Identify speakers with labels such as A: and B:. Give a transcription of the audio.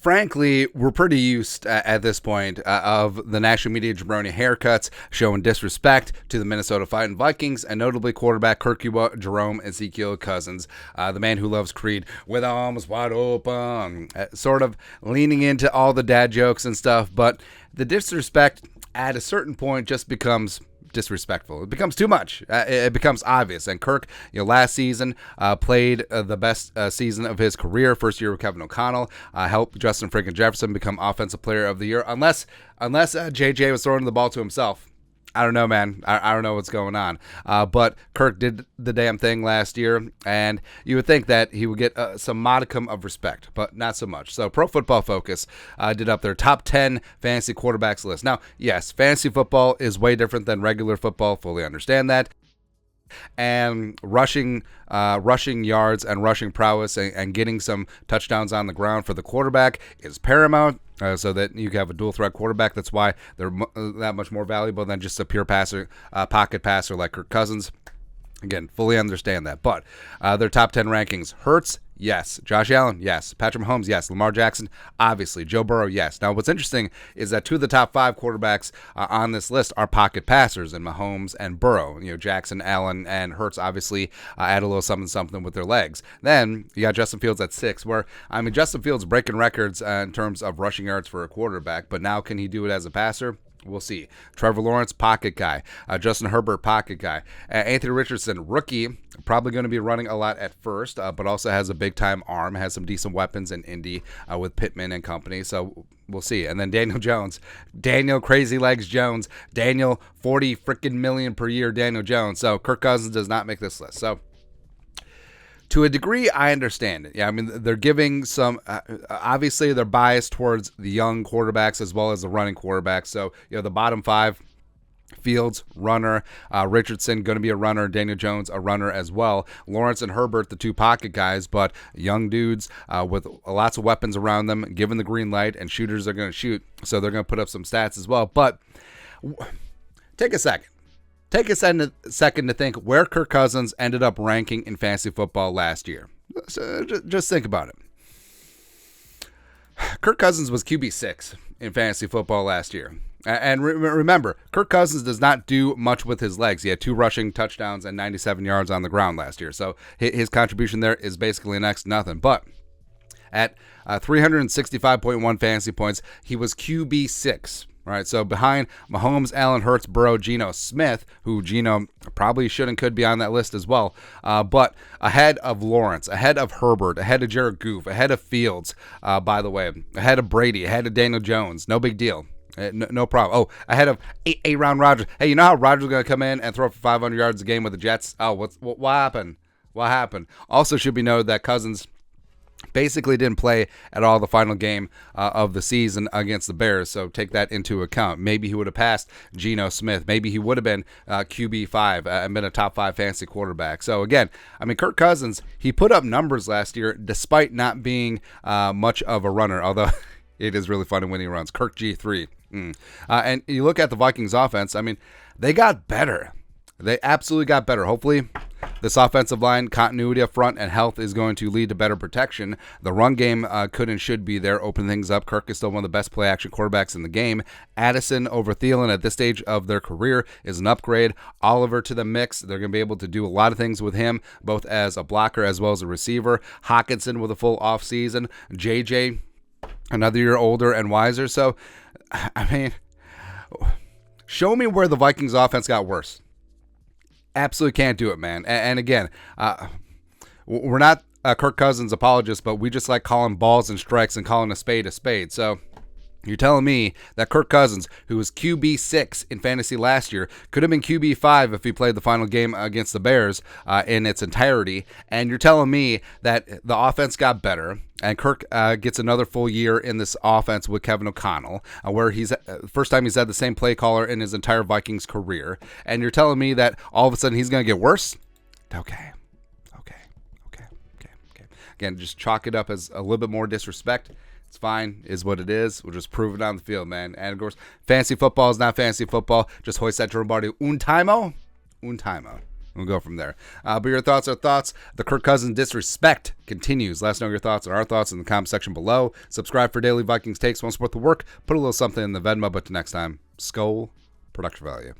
A: frankly, we're pretty used at this point of the national media jabroni haircuts showing disrespect to the Minnesota Fighting Vikings, and notably quarterback Kirk Jerome Ezekiel Cousins, the man who loves Creed with arms wide open, sort of leaning into all the dad jokes and stuff. But the disrespect at a certain point just becomes disrespectful. It becomes too much. It becomes obvious. And Kirk, last season played the best season of his career. First year with Kevin O'Connell, helped Justin freaking Jefferson become Offensive Player of the Year. Unless JJ was throwing the ball to himself. I don't know, man. I don't know what's going on. But Kirk did the damn thing last year, and you would think that he would get some modicum of respect, but not so much. So Pro Football Focus did up their top 10 fantasy quarterbacks list. Now, yes, fantasy football is way different than regular football. Fully understand that. And rushing yards and rushing prowess and getting some touchdowns on the ground for the quarterback is paramount, so that you have a dual threat quarterback. That's why they're that much more valuable than just a pure passer, pocket passer like Kirk Cousins. Again, fully understand that. But their top 10 rankings: Hurts, yes. Josh Allen, yes. Patrick Mahomes, yes. Lamar Jackson, obviously. Joe Burrow, yes. Now, what's interesting is that two of the top 5 quarterbacks on this list are pocket passers, in Mahomes and Burrow. Jackson, Allen, and Hurts obviously add a little something with their legs. Then you got Justin Fields at 6, where, Justin Fields breaking records in terms of rushing yards for a quarterback, but now can he do it as a passer? We'll see. Trevor Lawrence, pocket guy. Justin Herbert, pocket guy. Anthony Richardson, rookie, probably going to be running a lot at first, but also has a big-time arm, has some decent weapons in Indy with Pittman and company, so we'll see. And then Daniel Jones. Daniel Crazy Legs Jones. Daniel 40 freaking million per year Daniel Jones. So Kirk Cousins does not make this list. So to a degree, I understand it. Yeah, they're giving some, obviously they're biased towards the young quarterbacks as well as the running quarterbacks. So, the bottom 5, Fields, runner, Richardson, going to be a runner, Daniel Jones, a runner as well. Lawrence and Herbert, the 2 pocket guys, but young dudes with lots of weapons around them, given the green light, and shooters are going to shoot. So they're going to put up some stats as well. But take a second. Take a second to think where Kirk Cousins ended up ranking in fantasy football last year. So just think about it. Kirk Cousins was QB6 in fantasy football last year. And remember, Kirk Cousins does not do much with his legs. He had 2 rushing touchdowns and 97 yards on the ground last year. So his contribution there is basically next to nothing. But at 365.1 fantasy points, he was QB6. Right, so behind Mahomes, Allen, Hurts, Burrow, Geno Smith, who Geno probably should and could be on that list as well, but ahead of Lawrence, ahead of Herbert, ahead of Jared Goff, ahead of Fields, by the way, ahead of Brady, ahead of Daniel Jones, no big deal. No problem. Oh, ahead of Aaron Rodgers. Hey, you know how Rodgers is going to come in and throw for 500 yards a game with the Jets? Oh, what happened? What happened? Also should be noted that Cousins basically didn't play at all the final game of the season against the Bears, so take that into account. Maybe he would have passed Geno Smith. Maybe he would have been QB5 and been a top 5 fantasy quarterback. So again, Kirk Cousins, he put up numbers last year despite not being much of a runner, although it is really funny when he runs. Kirk G3. And you look at the Vikings offense, they got better. They absolutely got better. Hopefully, this offensive line continuity up front and health is going to lead to better protection. The run game could and should be there, open things up. Kirk is still one of the best play-action quarterbacks in the game. Addison over Thielen at this stage of their career is an upgrade. Oliver to the mix. They're going to be able to do a lot of things with him, both as a blocker as well as a receiver. Hawkinson with a full offseason. JJ, another year older and wiser. So, show me where the Vikings offense got worse. Absolutely can't do it, man. And again, we're not Kirk Cousins apologists, but we just like calling balls and strikes and calling a spade a spade. So you're telling me that Kirk Cousins, who was QB6 in fantasy last year, could have been QB5 if he played the final game against the Bears in its entirety, and you're telling me that the offense got better, and Kirk gets another full year in this offense with Kevin O'Connell, where he's first time he's had the same play caller in his entire Vikings career, and you're telling me that all of a sudden he's going to get worse? Okay. Again, just chalk it up as a little bit more disrespect. It's fine, is what it is. We'll just prove it on the field, man. And of course, fantasy football is not fantasy football. Just hoist that drum party un timer. We'll go from there. But your thoughts are thoughts. The Kirk Cousins disrespect continues. Let us know your thoughts and our thoughts in the comment section below. Subscribe for daily Vikings takes. Want to support the work? Put a little something in the Venmo. But next time, Skol, production value.